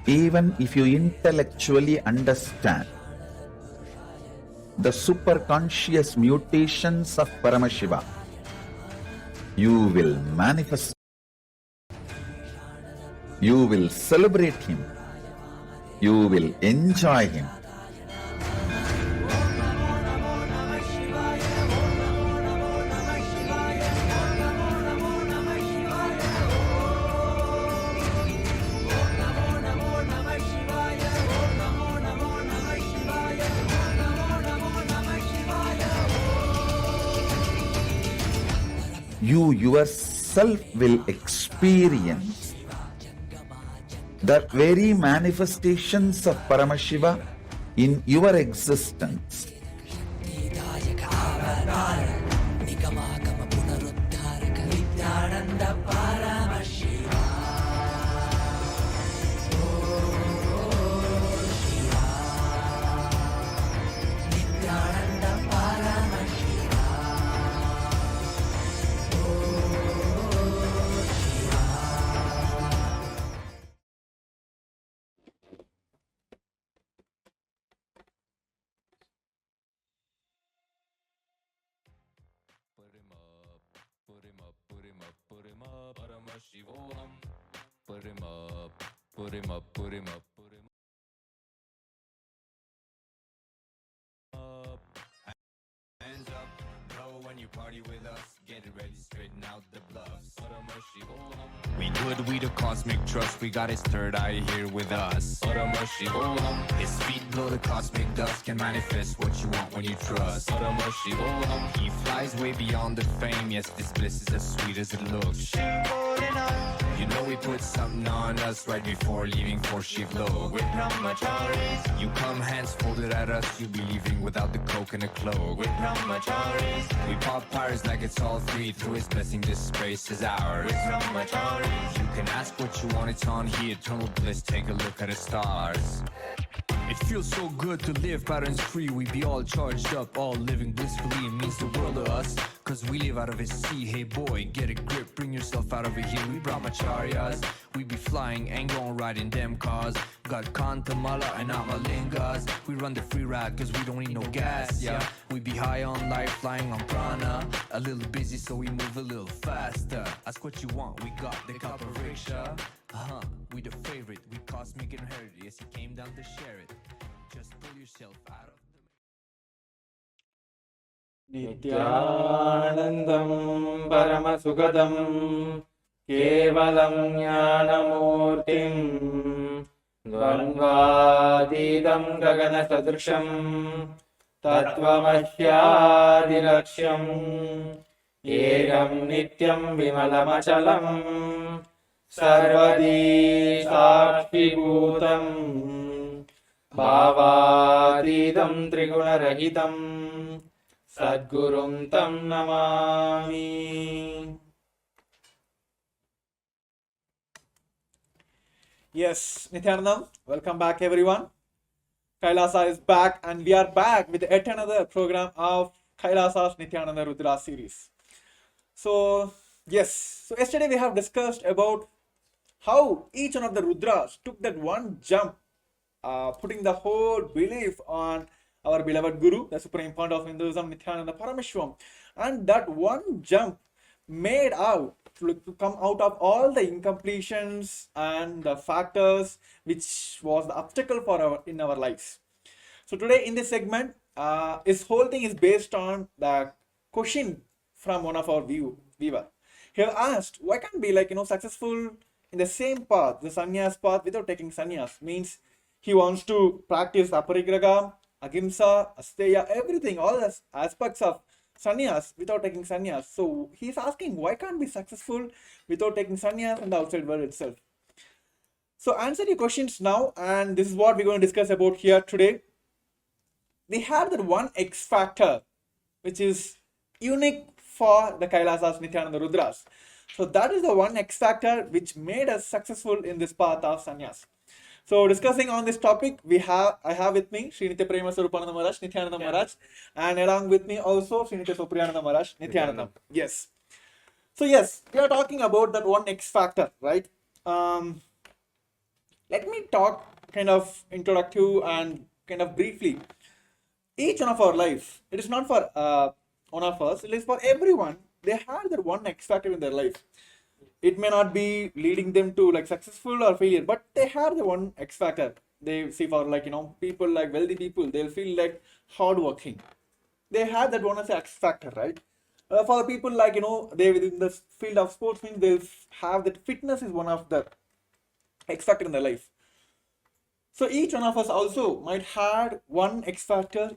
Even if you intellectually understand the superconscious mutations of Paramashiva, you will manifest, you will celebrate him, you will enjoy him. You yourself will experience the very manifestations of Paramashiva in your existence. Paramashivoham. Put him up, put him up, put him up, put him up. Hands up, blow when you party with us. Get it ready, straighten out the bluffs. Paramashivoham. We good, we the cosmic trust. We got his third eye here with us. Paramashivoham. His feet blow the cosmic dust. Can manifest what you want when you trust. Paramashivoham. He flies way beyond the fame. Yes, this bliss is as sweet as it looks. You know we put something on us right before leaving for Shiv-Lok. With brahmacharis, you come hands folded at us. You be leaving without the cloak and the cloak. With brahmacharis, we pop pyres like it's all free. Through his blessing, this space is ours. With brahmacharis, you can ask what you want, it's on here. Eternal bliss, take a look at the stars. It feels so good to live patterns free. We be all charged up, all living blissfully. It means the world to us, cause we live out of his sea. Hey boy, get a grip, bring yourself out over here. We brahmacharyas, we be flying and gon' ride in them cars. Got Kantamala and Amalingas. We run the free ride cause we don't need no gas, yeah. We be high on life, flying on prana. A little busy so we move a little faster. Ask what you want, we got the copper rickshaw. We the favorite, we cosmic inherited. Yes, he came down to share it. Just pull yourself out of the... Nithyanandam Paramasukadam Kevalam Jnanamurtim Dvandvadidam Gagana Sadrisham Tattvamasyadilaksham Ekam Nityam Vimalamachalam Sarvadi Sakshibhutam Bhavadidam Trigunarahitam Sadgurum Tam Namami. Yes, Nithyananda, welcome back everyone. Kailasa is back and we are back with yet another program of Kailasa's Nithyananda Rudra series. So, yes, so yesterday we have discussed about how each one of the Rudras took that one jump, putting the whole belief on our beloved Guru, the supreme point of Hinduism, Nithyananda Paramashivam, and that one jump made out to come out of all the incompletions and the factors which was the obstacle for in our lives. So today in this segment, this whole thing is based on the question from one of our viewer. He have asked, why can't be successful in the same path, the sannyas path, without taking sannyas? Means he wants to practice aparigraha, ahimsa, asteya, everything, all the aspects of sannyas without taking sannyas. So he's asking, why can't be successful without taking sannyas in the outside world itself? So answer your questions now, and this is what we're going to discuss about here today. We have that one X factor which is unique for the Kailasas, Nithyananda Rudras. So that is the one X factor which made us successful in this path of sannyas. So discussing on this topic, I have with me Sri Nitya Prema Sarupananda Maharaj, Nithyananda Maharaj, and along with me also Sri Nitya Supriyananda Maharaj, Nithyananda. Yes. So yes, we are talking about that one X factor, right? let me talk kind of introductive and kind of briefly. Each one of our life, it is not for one of us, it is for everyone. They have their one X factor in their life. It may not be leading them to like successful or failure, but they have the one X factor. They see for like people like wealthy people, they'll feel like hardworking. They have that one as an X factor, right? For the people like they within the field of sports means they'll have that fitness is one of the X factor in their life. So each one of us also might have one X factor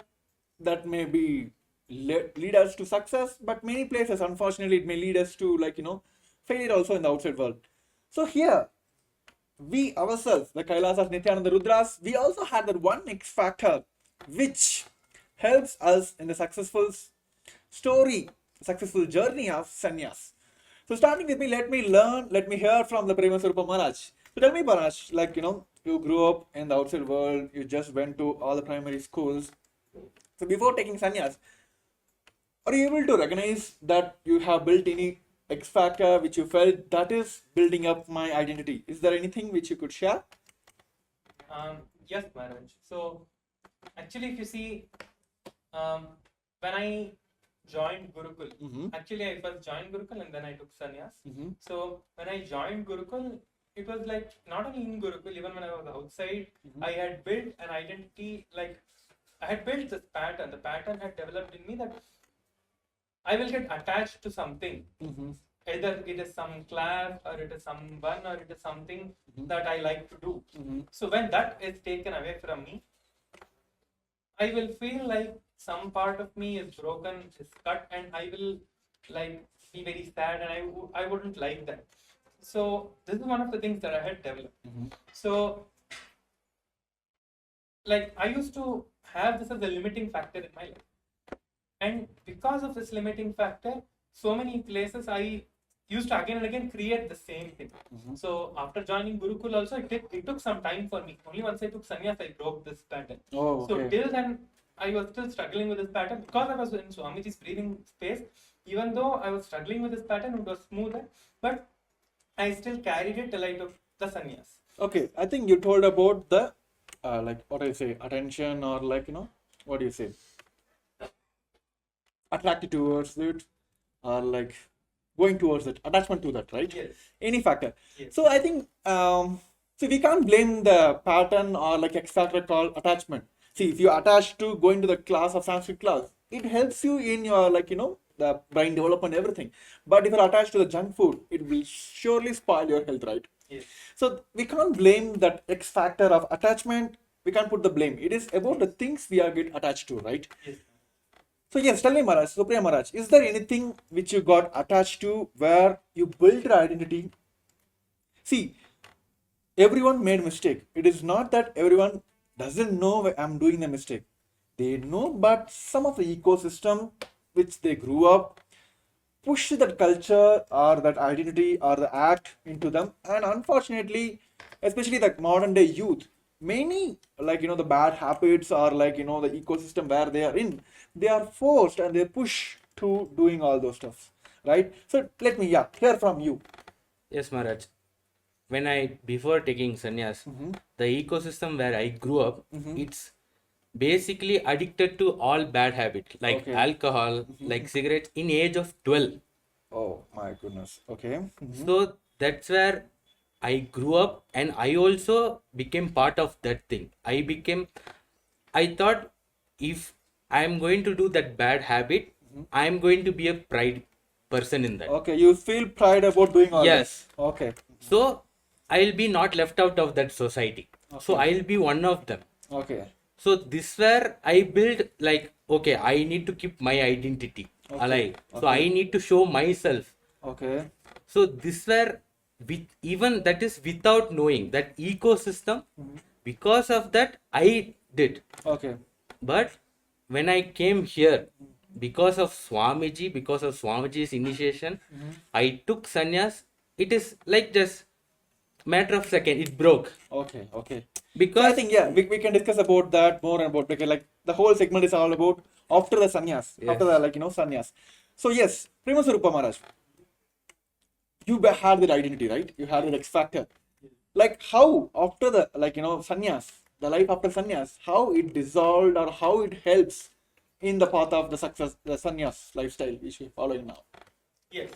that may be lead us to success, but many places, unfortunately, it may lead us to like failure also in the outside world. So here, we ourselves, the Kailasas, Nithyananda, Rudras, we also have that one X factor which helps us in the successful story, successful journey of sannyas. So starting with me, let me hear from the Paramashivoham Maharaj. So tell me, Maharaj, like you grew up in the outside world, you just went to all the primary schools. So before taking sannyas, are you able to recognize that you have built any X factor which you felt that is building up my identity? Is there anything which you could share? Yes, Maharaj. So, actually, if you see, when I joined Gurukul, actually, I first joined Gurukul and then I took sannyas. So, when I joined Gurukul, it was like not only in Gurukul, even when I was outside, I had built an identity, like I had built this pattern. The pattern had developed in me that I will get attached to something. Either it is some class or it is someone or it is something that I like to do. So when that is taken away from me, I will feel like some part of me is broken, is cut, and I will like be very sad, and I wouldn't like that. So this is one of the things that I had developed. So like I used to have this as a limiting factor in my life. And because of this limiting factor, so many places I used to again and again create the same thing. So after joining Gurukul also, it took some time for me. Only once I took sannyas, I broke this pattern. So till then, I was still struggling with this pattern because I was in Swamiji's breathing space. Even though I was struggling with this pattern, it was smoother, but I still carried it till I took the sannyas. Okay, I think you told about the like what do you say, attention, or like what do you say, attracted towards it, or like going towards it, attachment to that, right? Yes. Any factor. Yes. So I think so we can't blame the pattern or like X factor called attachment. See, if you attach to going to the class of Sanskrit class, it helps you in your like the brain development, everything. But if you're attached to the junk food, it will surely spoil your health, right? Yes. So we can't blame that X factor of attachment. We can't put the blame. It is about the things we are get attached to, right? Yes. So yes, tell me, Maharaj, Supriya Maharaj, is there anything which you got attached to where you built your identity? See, everyone made mistake. It is not that everyone doesn't know I'm doing the mistake. They know, but some of the ecosystem which they grew up push that culture or that identity or the act into them, and unfortunately, especially the modern day youth, many like the bad habits or like the ecosystem where they are in, they are forced and they push to doing all those stuff, right? So let me hear from you. Yes, Maharaj. When I before taking sannyas, the ecosystem where I grew up, it's basically addicted to all bad habits like alcohol, like cigarettes in age of 12. Oh my goodness. Okay. So that's where I grew up, and I also became part of that thing. I thought if I'm going to do that bad habit, I'm going to be a pride person in that. Okay, you feel pride about doing all Yes. that. Okay. So I'll be not left out of that society. So I'll be one of them. Okay. So this where I build like, okay, I need to keep my identity alive. So I need to show myself. Okay. So this where with even that is without knowing that ecosystem, because of that I did. Okay. But when I came here, because of Swamiji's initiation, I took sannyas. It is like just matter of second, it broke. Okay. Okay. Because So I think we can discuss about that more and about, because like the whole segment is all about after the sannyas, after the like sannyas. So yes, Paramashivoham Maharaj, you had that identity, right? You had that X factor. like how after the sannyas, the life after sannyas, how it dissolved or how it helps in the path of the success, the sannyas lifestyle which we following now. Yes.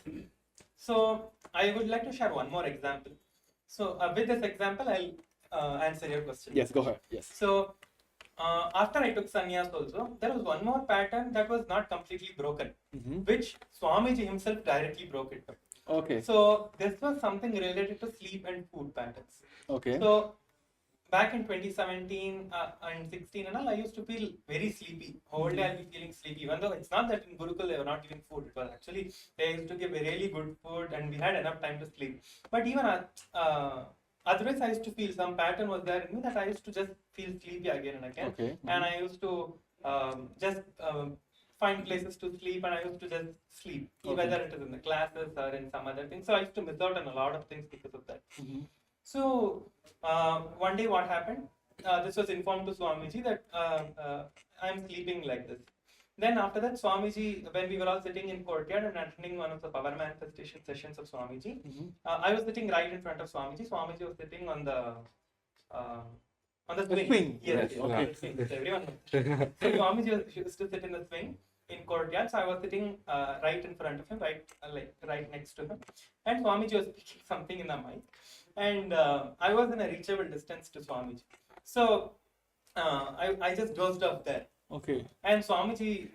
So I would like to share one more example. So with this example, I'll answer your question. Yes, go ahead. Yes. So after I took sannyas also, there was one more pattern that was not completely broken, which Swamiji himself directly broke it up. Okay. So this was something related to sleep and food patterns. Okay. So back in 2017 and 16 and all, I used to feel very sleepy. Whole day I'll be feeling sleepy. Even though it's not that in Gurukul they were not giving food. It was actually, they used to give really good food and we had enough time to sleep. But even otherwise, I used to feel some pattern was there in me that I used to just feel sleepy again and again. Okay. And I used to just find places to sleep and I used to just sleep, whether it is in the classes or in some other things. So I used to miss out on a lot of things because of that. So one day what happened, this was informed to Swamiji that I'm sleeping like this. Then after that, Swamiji, when we were all sitting in courtyard and attending one of the power manifestation sessions of Swamiji, I was sitting right in front of Swamiji. Swamiji was sitting on the swing. Yes, Yes, okay. Swing. So everyone knows. So Swamiji used to sit in the swing in courtyard. So I was sitting right in front of him, right next to him. And Swamiji was speaking something in the mic. And I was in a reachable distance to Swamiji. So I just dozed off there. Okay. And Swamiji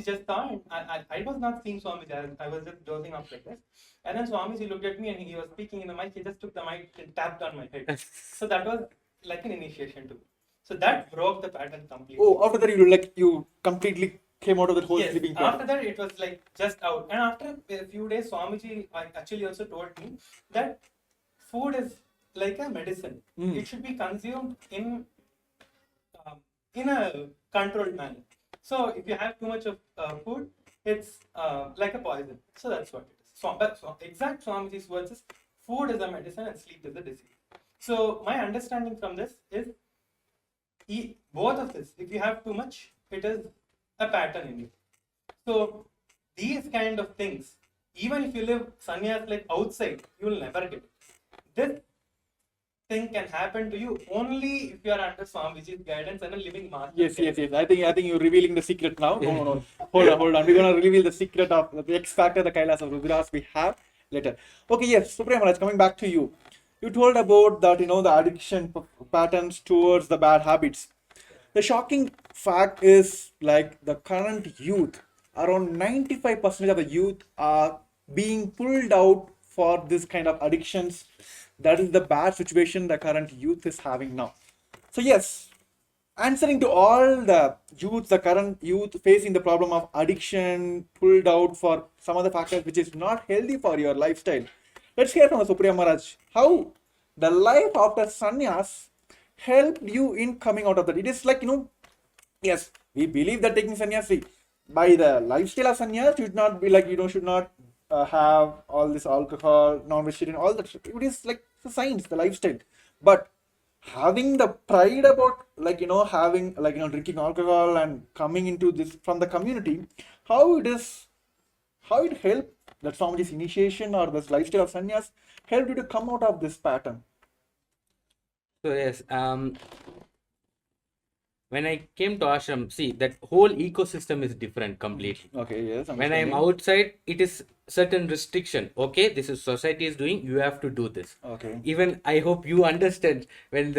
just saw, and I was not seeing Swamiji. I was just dozing off like this. And then Swamiji looked at me and he was speaking in the mic. He just took the mic and tapped on my head. So that was like an initiation to me. So that broke the pattern completely. Oh, after that you completely came out of that whole Yes, sleeping pattern. after that it was like just out. And after a few days, Swamiji actually also told me that food is like a medicine. It should be consumed in a controlled manner. So if you have too much of food, it's like a poison. So that's what it is. So exact Swamiji's words is, food is a medicine and sleep is a disease. So my understanding from this is, both of this, if you have too much, it is a pattern in you. So these kind of things, even if you live sannyas like outside, you will never get it. This thing can happen to you only if you are under Swamiji's guidance and a living master. Yes. I think you're revealing the secret now. No. Hold on. We're gonna reveal the secret of the X factor, the Kailasa Rudras we have later. Okay, yes, Supriya Maharaj, coming back to you. You told about that, the addiction patterns towards the bad habits. The shocking fact is, like, the current youth, around 95% of the youth are being pulled out for this kind of addictions. That is the bad situation the current youth is having now. So yes, answering to all the youth, the current youth facing the problem of addiction, pulled out for some other factors which is not healthy for your lifestyle. Let's hear from the Supriya Maharaj how the life after sannyas helped you in coming out of that. It is like, yes, we believe that taking sannyas, by the lifestyle of sannyas, should not be like, should not have all this alcohol, non-vegetarian, all that. It is like the science, the lifestyle. But having the pride about, having, drinking alcohol and coming into this from the community, how it helped, that Swamiji's initiation or this lifestyle of sannyas helped you to come out of this pattern? So yes, when I came to ashram, see, that whole ecosystem is different completely. Okay, yes. When I am outside, it is certain restriction. Okay, this is society is doing, you have to do this. Okay. Even I hope you understand, when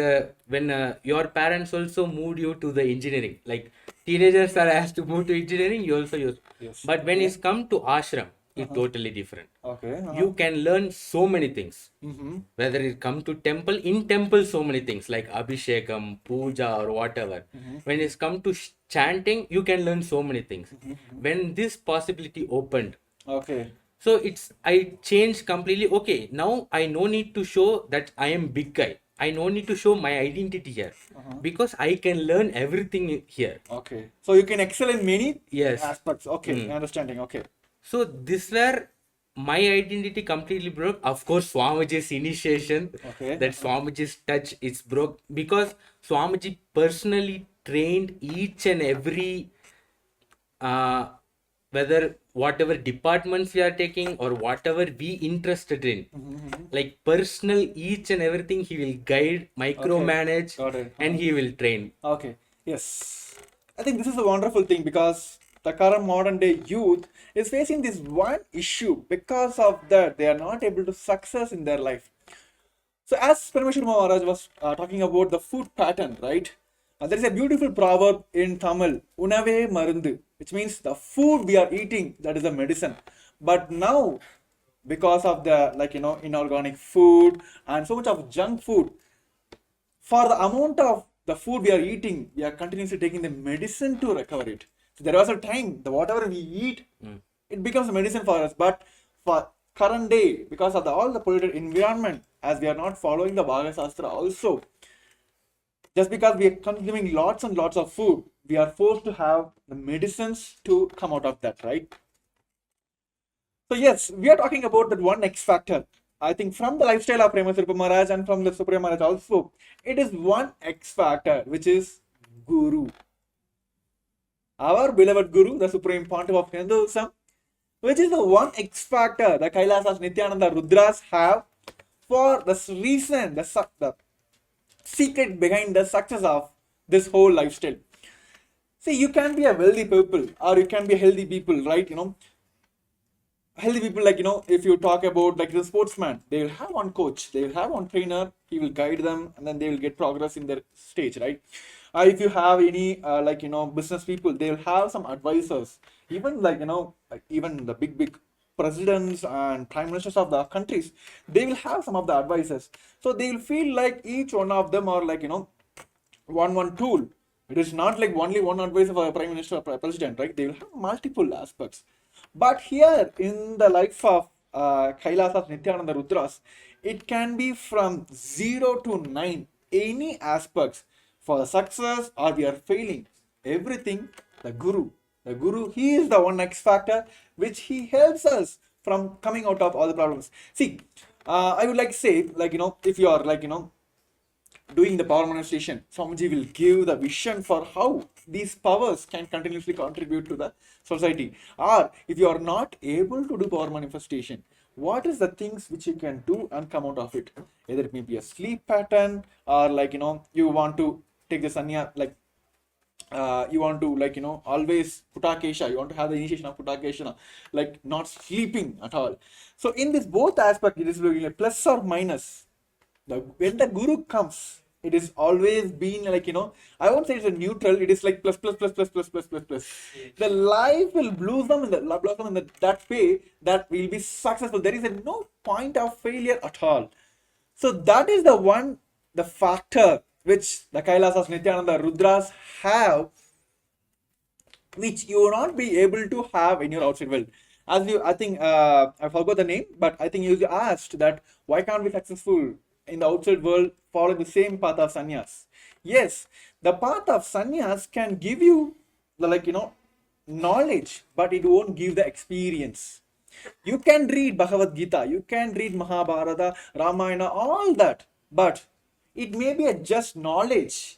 your parents also moved you to the engineering, like teenagers are asked to move to engineering, you also use. Yes. But when it's come to ashram, it's totally different. Okay. You can learn so many things. Mm-hmm. Whether it come to temple, in temple so many things like abhishekam, puja or whatever. When it's come to chanting, you can learn so many things. When this possibility opened, Okay. so I changed completely. Okay, now I no need to show that I am big guy. I no need to show my identity here, because I can learn everything here. Okay. So you can excel in many Yes. aspects. Okay. Understanding. Okay. So this where my identity completely broke. Of course, Swamiji's initiation, Okay. that Swamiji's touch is broke, because Swamiji personally trained each and every whether whatever departments we are taking or whatever we interested in, like personal each and everything he will guide, micromanage, Got it. and he will train. Okay. Yes. I think this is a wonderful thing because the current modern day youth is facing this one issue. Because of that, they are not able to success in their life. So as Paramashivoham Maharaj was talking about the food pattern, right? There is a beautiful proverb in Tamil, Unave Marundu, which means the food we are eating, that is a medicine. But now, because of the inorganic food and so much of junk food, for the amount of the food we are eating, we are continuously taking the medicine to recover it. So there was a time the whatever we eat, it becomes a medicine for us. But for current day, because of all the polluted environment, as we are not following the Bhaga Shastra also, just because we are consuming lots and lots of food, we are forced to have the medicines to come out of that, right? So yes, we are talking about that one X factor. I think from the lifestyle of Paramashivoham Maharaj and from the Supreme Maharaj also, it is one X factor, which is Guru. Our beloved Guru, the Supreme Pontiff of Hinduism, which is the one X factor the Kailasas, Nithyananda, Rudras have for this reason, the secret behind the success of this whole lifestyle. See, you can be a wealthy people or you can be a healthy people, right? Healthy people, if you talk about the sportsman, they will have one coach, they will have one trainer, he will guide them, and then they will get progress in their stage, right? If you have any business people, they will have some advisors, even even the big presidents and prime ministers of the countries, they will have some of the advisors. So they will feel like each one of them are one tool. It is not like only one advisor for a prime minister or president, right? They will have multiple aspects. But here in the life of Kailasas, Nithyananda, Rudras, it can be from 0 to 9, any aspects for the success or we are failing. Everything, the Guru, he is the one X factor which he helps us from coming out of all the problems. See, I would like to say, if you are doing the power manifestation, Swamiji will give the vision for how these powers can continuously contribute to the society. Or if you are not able to do power manifestation, what is the things which you can do and come out of it? Either it may be a sleep pattern or you want to take the sannyas, you want to always Putakesha, you want to have the initiation of Putakesha, not sleeping at all. So in this both aspect, it is looking like plus or minus. When the Guru comes, it is always been I won't say it's a neutral, it is like plus. The life will blossom in that way that will be successful. There is no point of failure at all. So that is the factor which the Kailasas, Nithyananda, Rudras have, which you will not be able to have in your outside world. As I think, I forgot the name, but I think you asked that why can't we be successful in the outside world follow the same path of sannyas? Yes, the path of sannyas can give you the knowledge, but it won't give the experience. You can read Bhagavad Gita, you can read Mahabharata, Ramayana, all that, but it may be a just knowledge.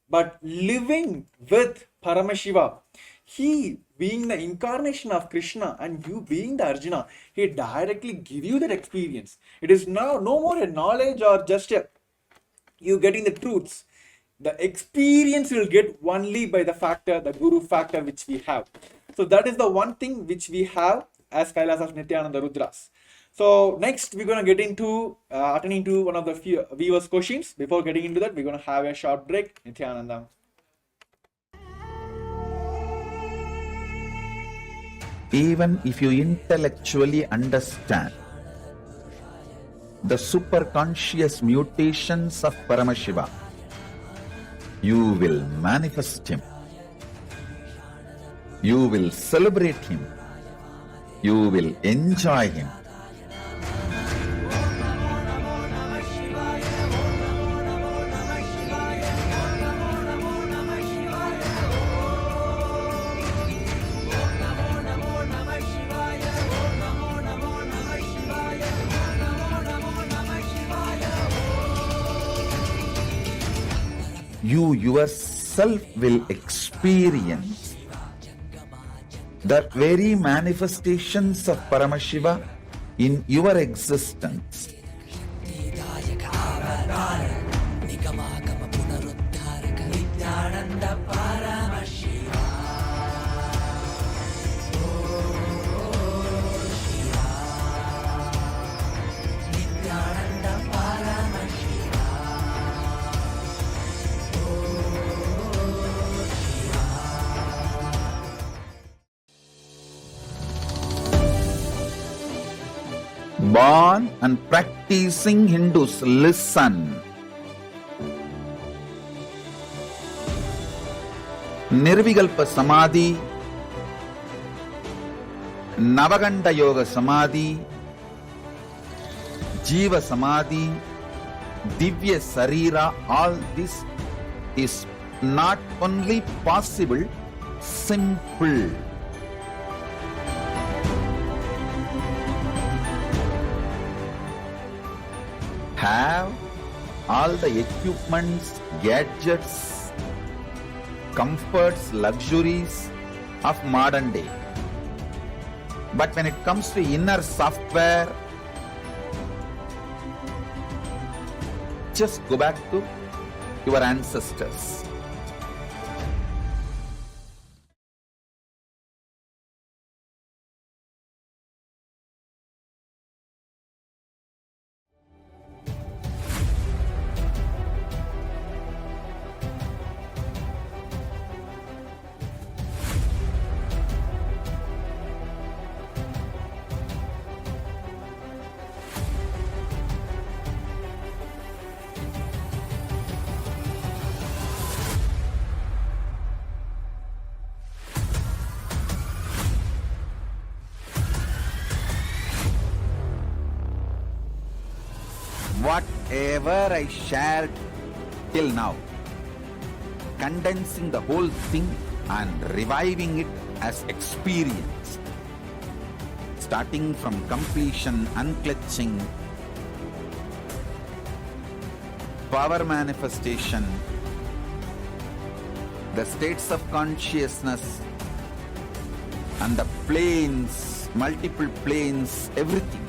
But living with Paramashiva, he being the incarnation of Krishna and you being the Arjuna, he directly give you that experience. It is now no more a knowledge or just you getting the truths. The experience you will get only by the factor, the Guru factor which we have. So that is the one thing which we have as Kailasas, Nithyananda, Rudras. So next we're going to get into attending to one of the few viewers' questions. Before getting into that, we're going to have a short break. Nithyananda. Even if you intellectually understand the superconscious mutations of Paramashiva, you will manifest him. You will celebrate him. You will enjoy him. You yourself will experience the very manifestations of Paramashiva in your existence. Born and practicing Hindus, listen. Nirvikalpa Samadhi, Navaganda Yoga Samadhi, Jiva Samadhi, Divya Sarira, all this is not only possible, simple. Have all the equipments, gadgets, comforts, luxuries of modern day. But when it comes to inner software, just go back to your ancestors. Whatever I shared till now, condensing the whole thing and reviving it as experience, starting from completion, unclutching, power manifestation, the states of consciousness, and the planes, multiple planes, everything.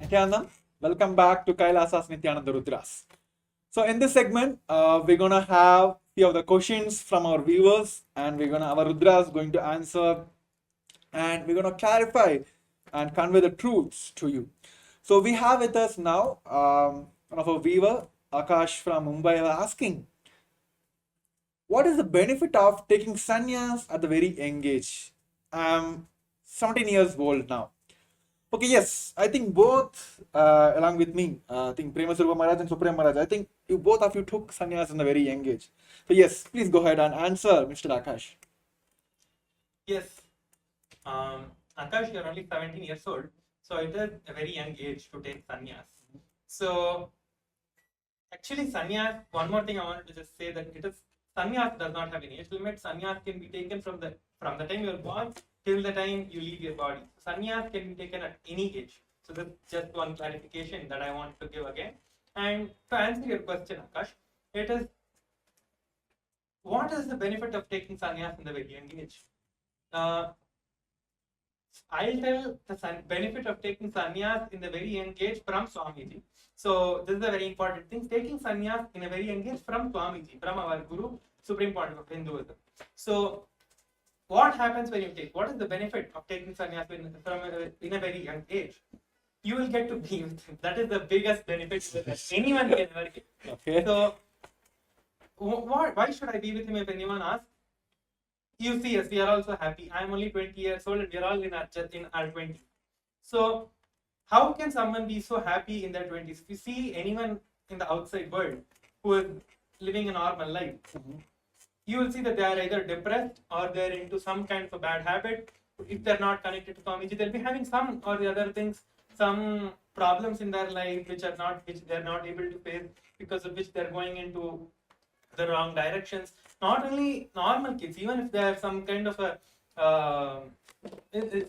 Nithyananda, welcome back to Kailasa's Nithyananda Rudras. So in this segment, we're gonna have few of the questions from our viewers, and our Rudras going to answer, and we're gonna clarify and convey the truths to you. So we have with us now one of our viewer, Akash from Mumbai, asking, what is the benefit of taking sannyas at the very young age? I'm 17 years old now. Okay, yes, I think both, along with me, I think Premashivoham Maharaj and Supreme Maharaj, I think both of you took sannyas in a very young age. So yes, please go ahead and answer, Mr. Akash. Yes. Akash, you're only 17 years old, so it is a very young age to take sannyas. So, actually, sannyas, one more thing I wanted to just say that sannyas does not have an age limit. Sannyas can be taken from the time you are born till the time you leave your body. Sannyas can be taken at any age. So that's just one clarification that I want to give again. And to answer your question, Akash, it is, what is the benefit of taking sannyas in the very young age? I'll tell the benefit of taking sannyas in the very young age from Swamiji. So this is a very important thing. Taking sannyas in a very young age from Swamiji, from our Guru, Supreme Pontiff of Hinduism. So what happens when you take? What is the benefit of taking sannyas in a very young age? You will get to be with him. That is the biggest benefit that anyone can ever get. Okay. So why should I be with him if anyone asks? You see us, we are also happy. I am only 20 years old and we are all in our 20s. So how can someone be so happy in their 20s? If you see anyone in the outside world who is living a normal life, you will see that they are either depressed or they're into some kind of a bad habit. If they're not connected to Swamiji, they'll be having some or the other things, some problems in their life which they're not able to face, because of which they're going into the wrong directions. Not only normal kids, even if they're some kind of a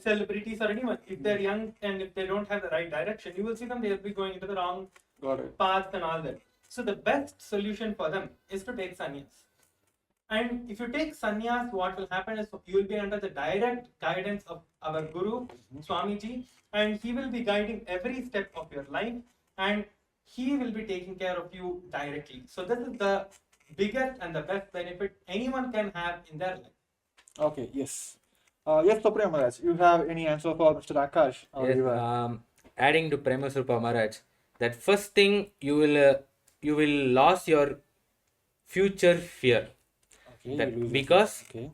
celebrities or anyone, if they're young and if they don't have the right direction, you will see them, they'll be going into the wrong Got it. path and all that. So the best solution for them is to take sannyas. And if you take sannyas, what will happen is you will be under the direct guidance of our Guru, Swamiji, and he will be guiding every step of your life, and he will be taking care of you directly. So this is the biggest and the best benefit anyone can have in their life. Okay, yes. Yes, Supreme Maharaj, you have any answer for Mr. Akash? Or Yes, you have- adding to Paramashivoham Maharaj, that first thing you will lose your future fear. Okay, That you lose it. because Okay,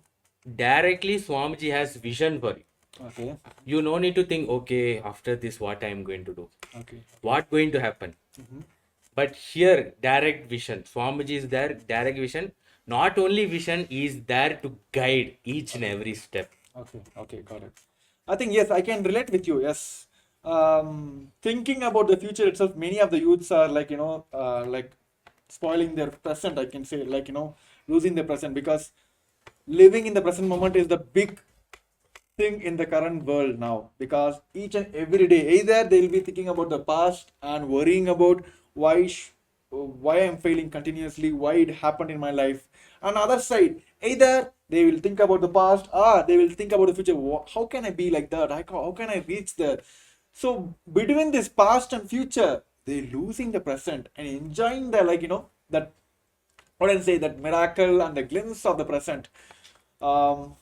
directly Swamiji has vision for you. okay, You no need to think, okay, after this what I am going to do, okay. what going to happen. But here, direct vision. Swamiji is there, direct vision. Not only vision, he is there to guide each and every step. Okay, okay, got it. I think yes, I can relate with you. Yes, thinking about the future itself, many of the youths are like like spoiling their present. I can say like losing their present, because living in the present moment is the big thing in the current world now. Because each and every day, either they will be thinking about the past and worrying about why I'm failing continuously, why it happened in my life. On the other side, either they will think about the past, or they will think about the future. How can I be like that? How can I reach there? So between this past and future, they're losing the present and enjoying the that what I say, that miracle and the glimpse of the present. Um,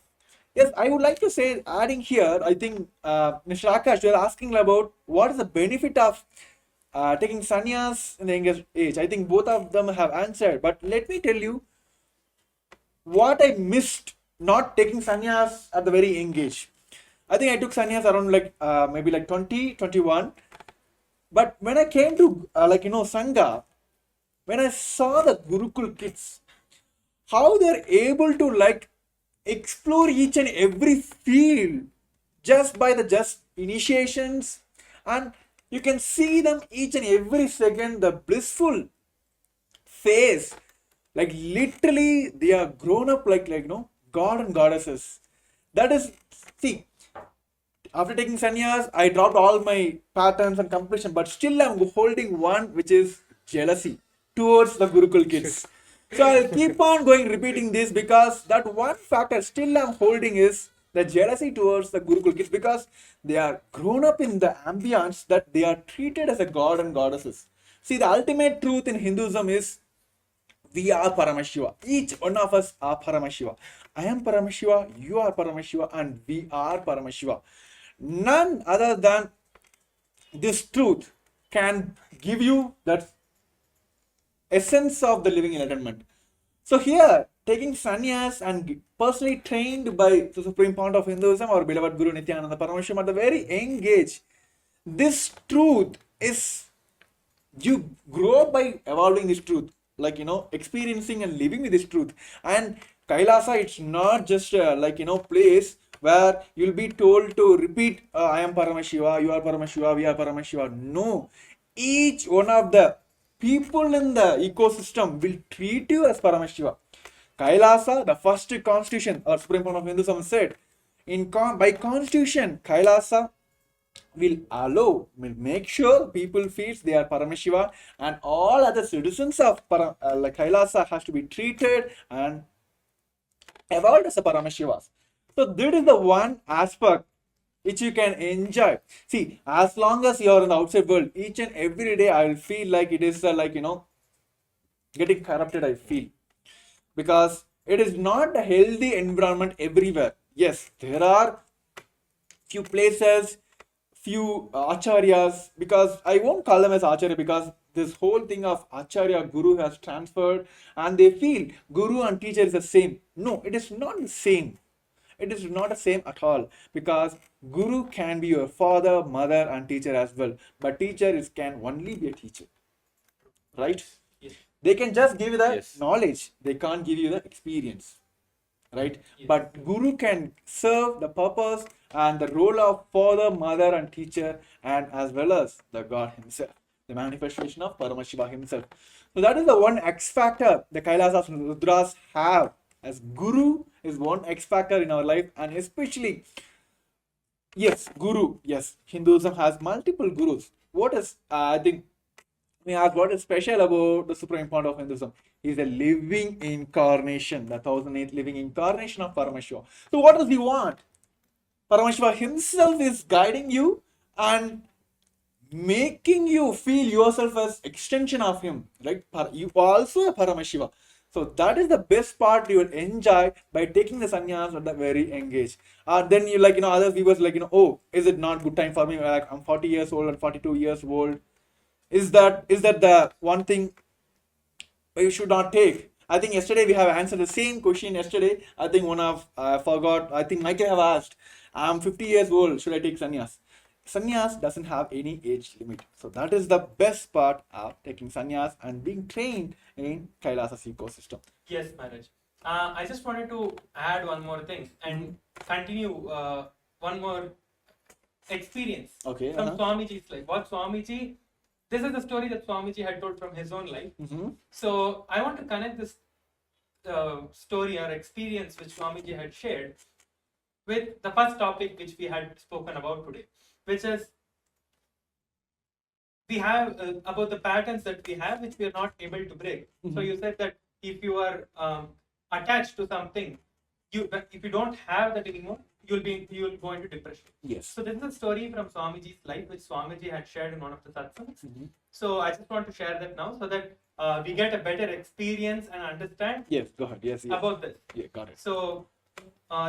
yes, I would like to say, adding here, I think Mr. Akash, you're asking about what is the benefit of taking sannyas in the younger age. I think both of them have answered, but let me tell you what I missed not taking sannyas at the very young age. I think I took sannyas around like maybe like 20, 21. But when I came to Sangha, when I saw the Gurukul kids, how they're able to like explore each and every field just by the just initiations, and you can see them each and every second, the blissful face, like literally they are grown up like god and goddesses. That is, see, after taking sannyas, I dropped all my patterns and completion, but still I'm holding one, which is jealousy towards the Gurukul kids. So I'll keep on going repeating this, because that one factor still I'm holding is the jealousy towards the Gurukul kids, because they are grown up in the ambience that they are treated as a god and goddesses. See, the ultimate truth in Hinduism is we are Paramashiva. Each one of us are Paramashiva. I am Paramashiva, you are Paramashiva, and we are Paramashiva. None other than this truth can give you that essence of the living enlightenment. So here, taking sannyas and personally trained by the supreme fount of Hinduism, our beloved Guru Nithyananda Paramashivam, at the very young age, this truth is, you grow up by evolving this truth, like experiencing and living with this truth. And Kailasa, it's not just place where you'll be told to repeat, I am Paramashiva, you are Paramashiva, we are Paramashiva. No, each one of the people in the ecosystem will treat you as Paramashiva. Kailasa, the first constitution, or supreme fount of Hinduism, said, by constitution, Kailasa will make sure people feels they are Paramashiva, and all other citizens of Kailasa has to be treated and evolved as a Paramashivas. So this is the one aspect which you can enjoy. See, as long as you are in the outside world, each and every day I will feel like it is getting corrupted, I feel. Because it is not a healthy environment everywhere. Yes, there are few places, few acharyas, because I won't call them as acharya, because this whole thing of acharya guru has transferred and they feel guru and teacher is the same. No, it is not the same. It is not the same at all, because guru can be your father, mother and teacher as well, but teacher can only be a teacher, right? Yes. They can just give you the Yes. knowledge, they can't give you the experience. right? Yes. But guru can serve the purpose and the role of father, mother, and teacher, and as well as the God himself, the manifestation of Paramashiva himself. So that is the one X factor the Kailasas and Rudras have. As guru is one X factor in our life, and especially, yes, guru. Yes, Hinduism has multiple gurus. What is, I think, we ask what is special about the supreme point of Hinduism? He's a living incarnation, the 1008th living incarnation of Paramashiva. So what does he want? Paramashiva himself is guiding you and making you feel yourself as extension of him, right? You are also a Paramashiva. So that is the best part you will enjoy by taking the sannyas at the very young age. Then you like, other viewers like, oh, is it not good time for me? Like I'm 40 years old and 42 years old. Is that the one thing you should not take? I think yesterday we have answered the same question yesterday. I think one of I forgot. I think Michael have asked. I'm 50 years old. Should I take sannyas? Sannyas doesn't have any age limit. So that is the best part of taking sannyas and being trained in Kailasa's ecosystem. Yes, Maharaj. I just wanted to add one more thing and continue one more experience Okay. from Swamiji's life. What Swamiji, this is the story that Swamiji had told from his own life. So I want to connect this story or experience which Swamiji had shared with the first topic which we had spoken about today, which is we have about the patterns that we have which we are not able to break. So you said that if you are attached to something, if you don't have that anymore, you'll go into depression. Yes. So this is a story from Swamiji's life which Swamiji had shared in one of the satsangs. So I just want to share that now so that we get a better experience and understand Yes. Go ahead. Yes. about this. Yeah. Got it. So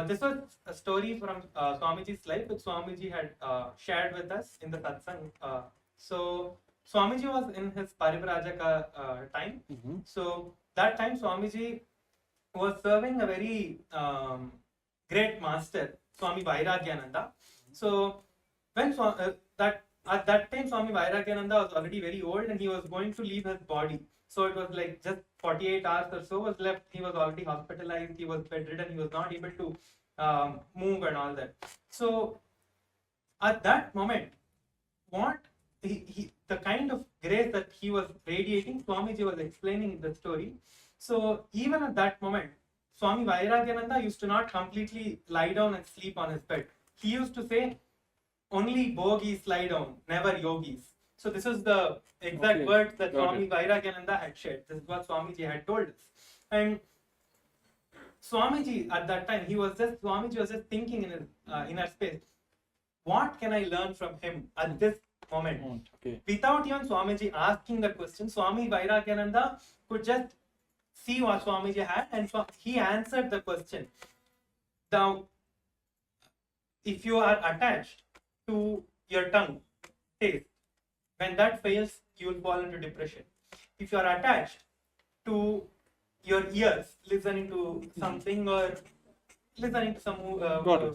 this was a story from Swamiji's life which Swamiji had shared with us in the satsang. So Swamiji was in his Parivrajaka time. So that time Swamiji was serving a very great master, Swami Vairagyananda. So when at that time Swami Vairagyananda was already very old and he was going to leave his body. So it was like just 48 hours or so was left. He was already hospitalized. He was bedridden. He was not able to move and all that. So at that moment, what the kind of grace that he was radiating, Swamiji was explaining the story. So even at that moment, Swami Vairagyananda used to not completely lie down and sleep on his bed. He used to say, only bogis lie down, never yogis. So this is the exact words that Swami Vairagyananda had shared. This is what Swamiji had told us. And Swamiji at that time, Swamiji was just thinking in his inner space, what can I learn from him at this moment? Without even Swamiji asking the question, Swami Vairagyananda could just see what Swamiji had and he answered the question. Now, if you are attached to your tongue, taste, when that fails, you will fall into depression. If you are attached to your ears, listening to something or listening to some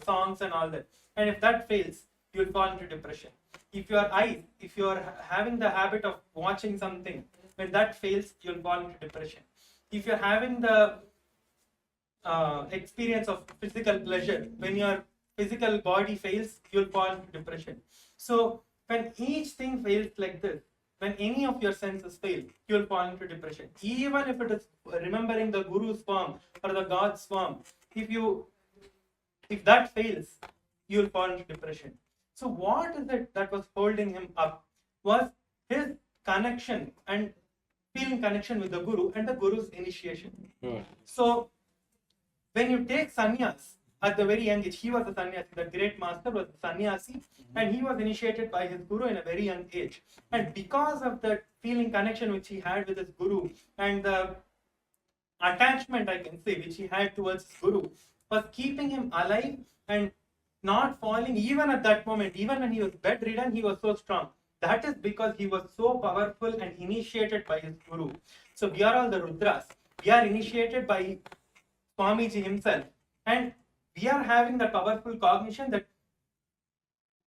songs and all that, and if that fails, you will fall into depression. If your eyes, if you are having the habit of watching something, when that fails, you will fall into depression. If you're having the experience of physical pleasure, when your physical body fails, you'll fall into depression. So when each thing fails like this, when any of your senses fail, you'll fall into depression. Even if it is remembering the Guru's form or the God's form, if that fails, you'll fall into depression. So what is it that was holding him up was his connection and feeling connection with the Guru and the Guru's initiation. So when you take sannyas at the very young age, he was a sannyasi, the great master was a sannyasi, and he was initiated by his Guru in a very young age. And because of that feeling connection which he had with his Guru and the attachment, I can say, which he had towards his Guru, was keeping him alive and not falling even at that moment. Even when he was bedridden, he was so strong. That is because he was so powerful and initiated by his Guru. So we are all the Rudras. We are initiated by Swamiji himself. And we are having that powerful cognition that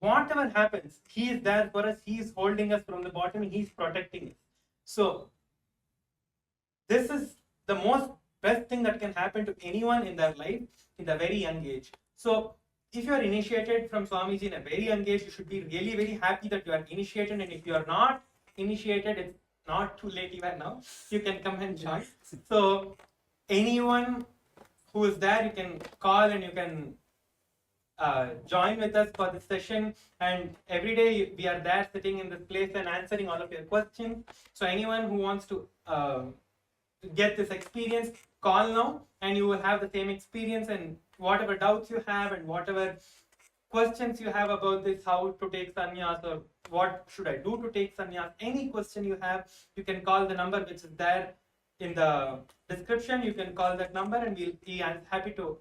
whatever happens, he is there for us. He is holding us from the bottom. He is protecting us. So this is the most best thing that can happen to anyone in their life in the very young age. So if you are initiated from Swamiji in a very young age, you should be really very happy that you are initiated. And if you are not initiated, it's not too late even now. You can come and join. So anyone who is there, you can call and you can join with us for this session. And every day we are there sitting in this place and answering all of your questions. So anyone who wants to get this experience, call now and you will have the same experience. And whatever doubts you have and whatever questions you have about this, how to take sannyas or what should I do to take sannyas, any question you have, you can call the number which is there in the description. You can call that number and we'll be happy to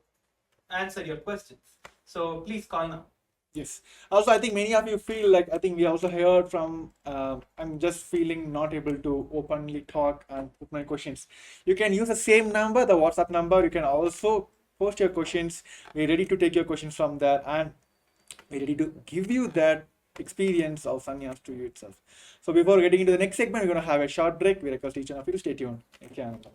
answer your questions. So please call now. Yes. Also, I think many of you feel like, I think we also heard from, I'm just feeling not able to openly talk and put my questions. You can use the same number, the WhatsApp number. You can also post your questions. We're ready to take your questions from there and we're ready to give you that experience of sannyas to you itself. So before getting into the next segment, we're going to have a short break. We request each one of you to stay tuned. Nithyananda.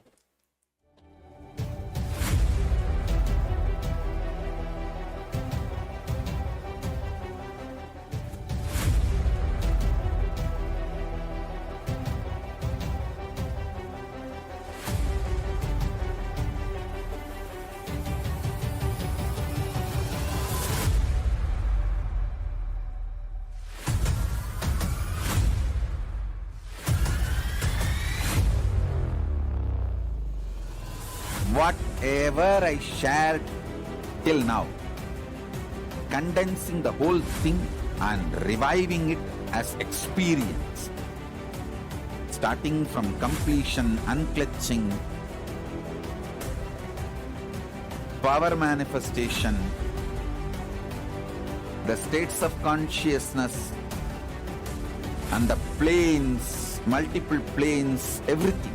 Whatever I shared till now, condensing the whole thing and reviving it as experience, starting from completion, unclutching, power manifestation, the states of consciousness, and the planes, multiple planes, everything.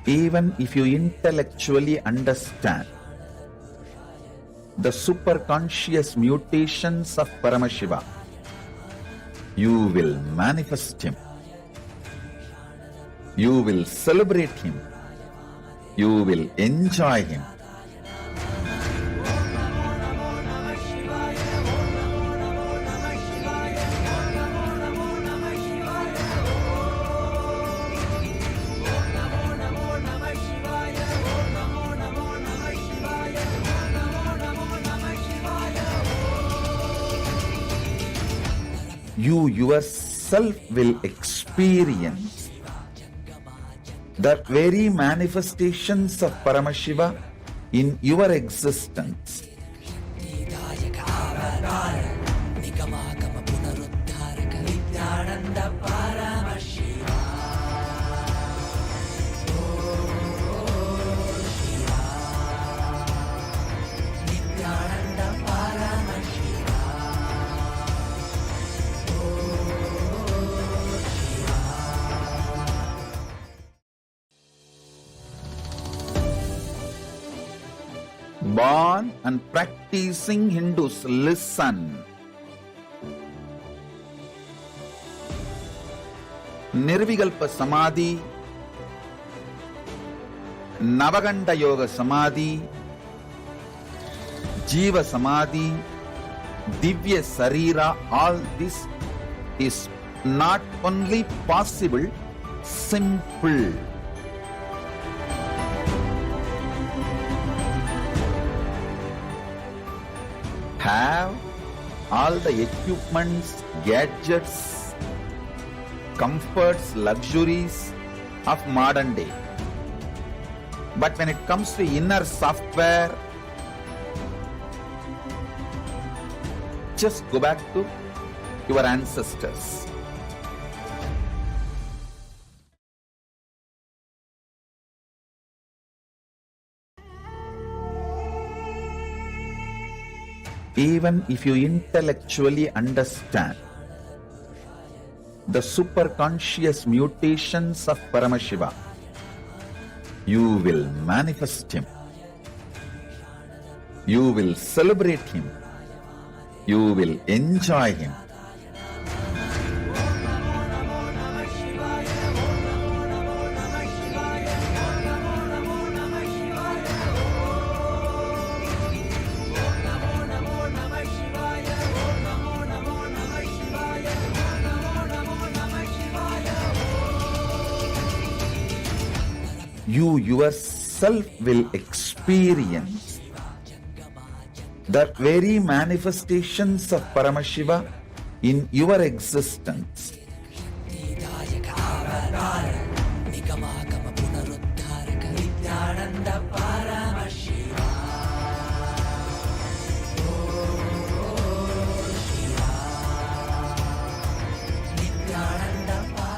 Even if you intellectually understand the superconscious mutations of Paramashiva, you will manifest him, you will celebrate him, you will enjoy him. You yourself will experience the very manifestations of Paramashiva in your existence. Born and practicing Hindus, listen. Nirvikalpa Samadhi, Navaganda Yoga Samadhi, Jiva Samadhi, Divya Sarira, all this is not only possible, simple. Have all the equipments, gadgets, comforts, luxuries of modern day. But when it comes to inner software, just go back to your ancestors. Even if you intellectually understand the superconscious mutations of Paramashiva. You will manifest him. You will celebrate him. You will enjoy him. You yourself will experience the very manifestations of Paramashiva in your existence.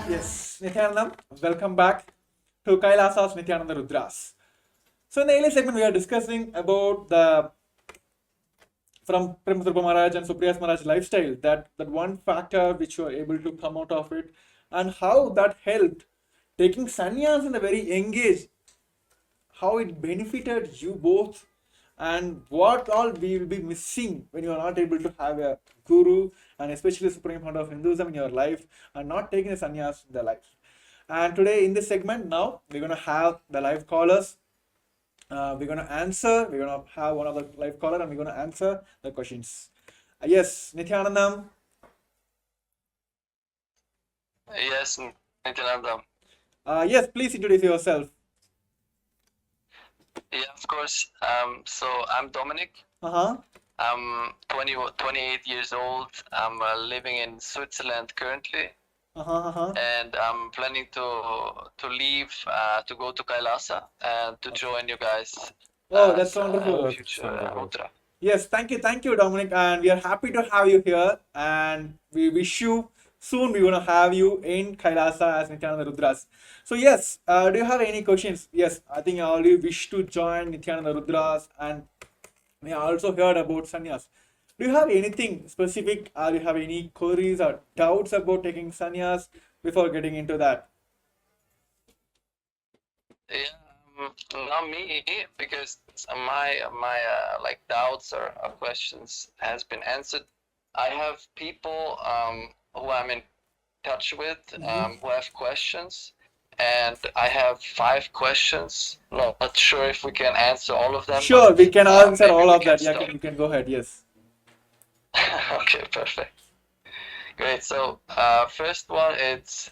Yes, Nithyananda, welcome back to Kailasa's Nithyananda Rudras. So in the earlier segment, we are discussing about the from Prema Maharaj and Supriya Maharaj lifestyle, that one factor which you are able to come out of it, and how that helped taking sannyas in a very young age, how it benefited you both, and what all we will be missing when you are not able to have a guru, and especially Supreme Founder of Hinduism in your life, and not taking a sannyas in their life. And today in this segment, now we're going to have the live callers. We're going to answer. We're going to have one of the live caller, and we're going to answer the questions. Yes, Nithyanandam. Yes, Nithyananda. Yes, please introduce yourself. Yeah, of course. So I'm Dominic. Uh-huh. I'm 28 years old. I'm living in Switzerland currently, and I'm planning to leave to go to Kailasa and to join you guys. Oh, that's wonderful. Future Rudra. Yes, thank you, Dominic, and we are happy to have you here, and we wish you soon we're going to have you in Kailasa as Nithyananda Rudras. So yes, do you have any questions? Yes, I think I already wish to join Nithyananda Rudras, and we also heard about sannyas. Do you have anything specific, or do you have any queries or doubts about taking sannyas before getting into that? Yeah, not me, because my like doubts or questions has been answered. I have people who I'm in touch with who have questions, and I have 5 questions. Not sure if we can answer all of them. Sure, but, we can answer maybe all we of can that. Yeah, start. you can go ahead. Yes. Okay, perfect. Great. So first one, it's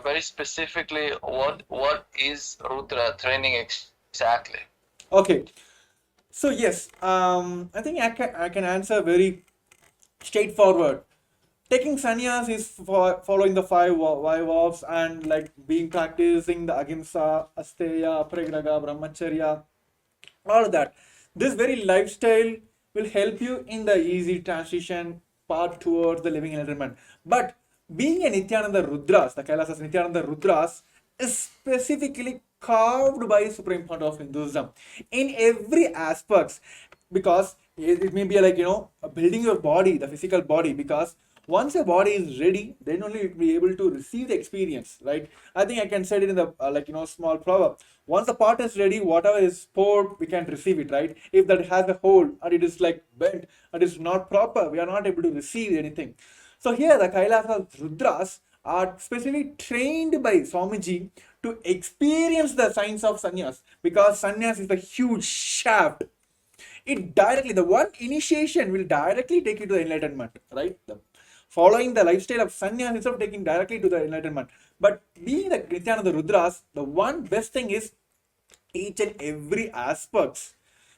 very specifically what is Rudra training exactly? Okay. So yes, I think I can answer very straightforward. Taking sannyas is for following the five vows, and like practicing the ahimsa, asteya, aparigraha, brahmacharya, all of that. This very lifestyle will help you in the easy transition path towards the living enlightenment. But being a Nithyananda Rudras, the Kailasas Nithyananda Rudras, is specifically carved by Supreme Founder of Hinduism in every aspects, because it may be like building your body, the physical body, because once your body is ready, then only you'll be able to receive the experience, right? I think I can say it in the small proverb. Once the pot is ready, whatever is poured, we can receive it, right? If that has a hole, or it is like bent, or it is not proper, we are not able to receive anything. So here the Kailasa Rudras are specifically trained by Swamiji to experience the signs of sannyas, because sannyas is the huge shaft. It directly, the one initiation will directly take you to the enlightenment, right? Following the lifestyle of sannyas instead of taking directly to the enlightenment. But being the Nithyananda Rudras, the one best thing is each and every aspects,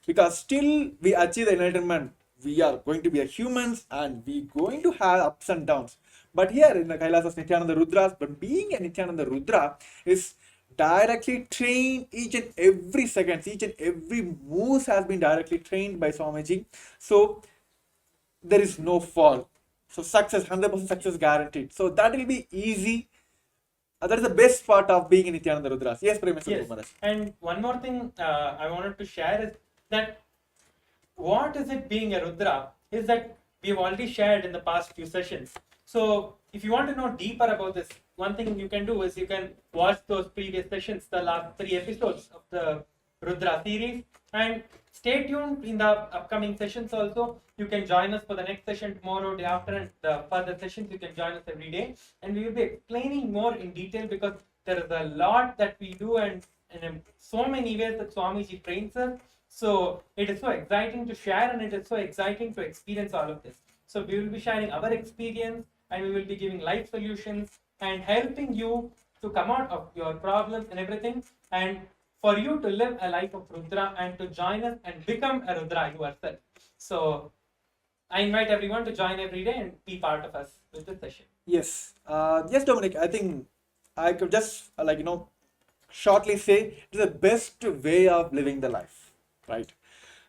because still we achieve the enlightenment, we are going to be a humans, and we going to have ups and downs. But here in the Kailasas Nithyananda Rudras, but being a Nithyananda Rudra is directly trained each and every second, each and every move has been directly trained by Swamiji. So there is no fall. So success, 100% success guaranteed. So that will be easy. That is the best part of being in Nithyananda Rudras. Yes, Yes. And one more thing I wanted to share is that what is it being a Rudra is that we have already shared in the past few sessions. So if you want to know deeper about this, one thing you can do is you can watch those previous sessions, the last 3 episodes of the Rudra series, and stay tuned in the upcoming sessions also. You can join us for the next session tomorrow, day after, and the further sessions you can join us every day. And we will be explaining more in detail because there is a lot that we do and in so many ways that Swamiji trains us. So it is so exciting to share and it is so exciting to experience all of this. So we will be sharing our experience and we will be giving life solutions and helping you to come out of your problems and everything, and for you to live a life of Rudra and to join us and become a Rudra yourself. So I invite everyone to join every day and be part of us with this session. Yes. Yes, Dominic, I think I could just shortly say it is the best way of living the life, right?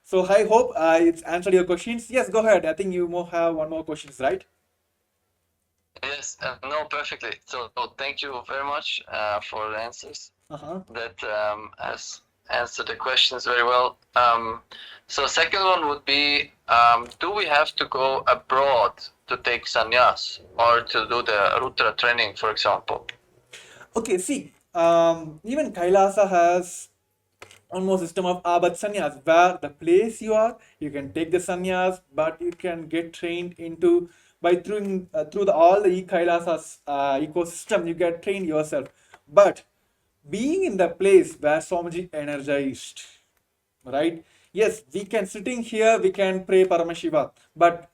So I hope it's answered your questions. Yes, go ahead. I think you more have one more questions, right? Yes, no, perfectly. So thank you very much for the answers. That has answered the questions very well. So second one would be, do we have to go abroad to take sannyas or to do the Rudra training, for example? Okay, see, even Kailasa has almost system of Abad Sannyas, where the place you are, you can take the sannyas, but you can get trained into by through all the Kailasa's ecosystem, you get trained yourself. But being in the place where Swamiji energized, right? Yes, we can sitting here, we can pray Paramashiva, but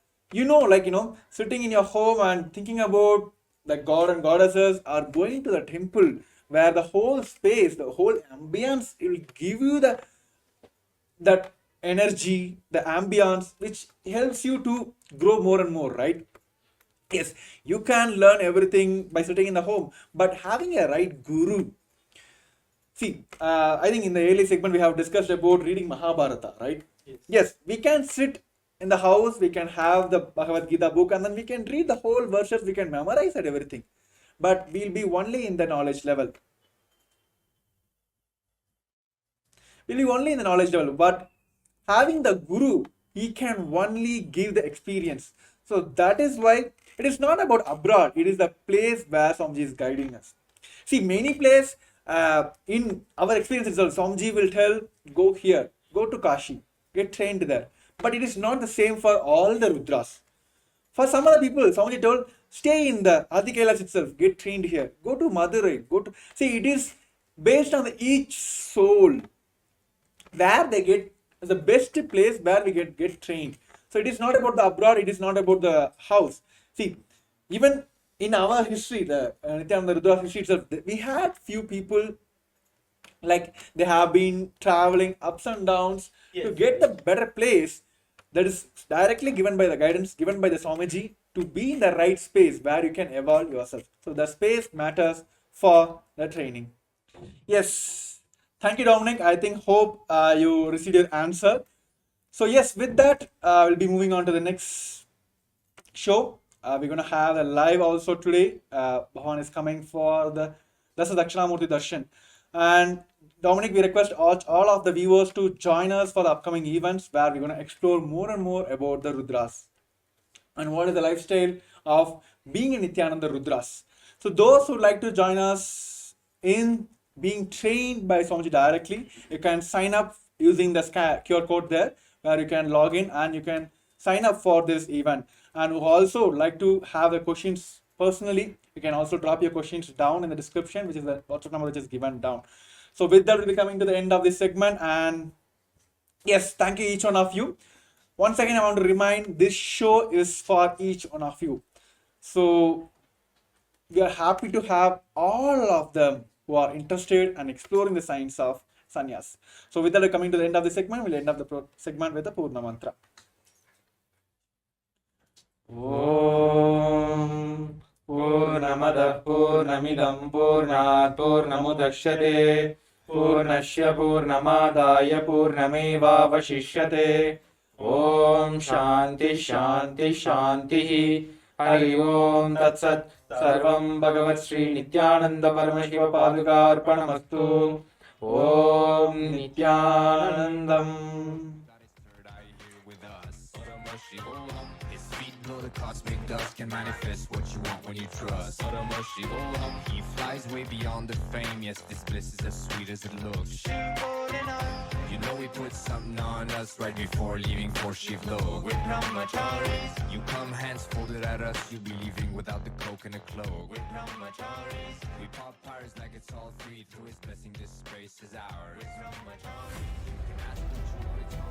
sitting in your home and thinking about the god and goddesses, are going to the temple where the whole space, the whole ambience, it will give you that energy, the ambience, which helps you to grow more and more, right? Yes, you can learn everything by sitting in the home, but having a right guru. See, I think in the early segment we have discussed about reading Mahabharata, right? Yes, we can sit in the house, we can have the Bhagavad Gita book, and then we can read the whole verses, we can memorize and everything. But we'll be only in the knowledge level. We'll be only in the knowledge level. But having the guru, he can only give the experience. So that is why it is not about abroad, it is the place where Swamiji is guiding us. See, many places in our experience itself, Swamiji will tell, go here, go to Kashi, get trained there. But it is not the same for all the Rudras. For some other people, Swamiji told, stay in the Adi Kailash itself, get trained here, go to Madurai, go to. See, it is based on each soul where they get the best place where we get trained. So it is not about the abroad, it is not about the house. See, even in our history, the Nithyananda Rudra history itself, we had few people like they have been traveling ups and downs to get the better place that is directly given by the guidance given by the Swamiji to be in the right space where you can evolve yourself. So the space matters for the training. Yes, thank you, Dominic. I think hope you received your answer. So yes, with that, we'll be moving on to the next show. We're gonna have a live also today. Bhavan is coming for the Dasa Dakshinamurti Darshan. And Dominic, we request all of the viewers to join us for the upcoming events where we're gonna explore more and more about the Rudras and what is the lifestyle of being in Nithyananda Rudras. So those who like to join us in being trained by Swamiji directly, you can sign up using the QR code there where you can log in and you can sign up for this event. And who also like to have the questions personally, you can also drop your questions down in the description, which is the WhatsApp number which is given down. So with that, we'll be coming to the end of this segment. And yes, thank you each one of you. Once again, I want to remind this show is for each one of you. So we are happy to have all of them who are interested and exploring the science of sannyas. So with that, we're coming to the end of the segment. We'll end up the segment with the Purna Mantra. Om Purnamadah Purnamidam Purnat Purnamudachyate Purnasya Purnamadaya Purnamevavashishyate. Om Shanti Shanti Shanti. Hari Om Tat Sat. Sarvam Bhagavat Sri Nithyananda Paramashiva Padukarpanamastu. Om Nithyanandam. Got his third eye here with us. Paramashivoham. His feet flow, the cosmic dust can manifest what you want when you trust. Paramashivoham, he flies way beyond the fame. Yes, this bliss is as sweet as it looks. You know we put something on us right before leaving for Shivlok. With brahmacharis, you come hands folded at us. You'll be leaving without the cloak and the cloak. With brahmacharis, we pop pyres like it's all three. Through his blessing, this space is ours. With brahmacharis, you can ask what you want, it's all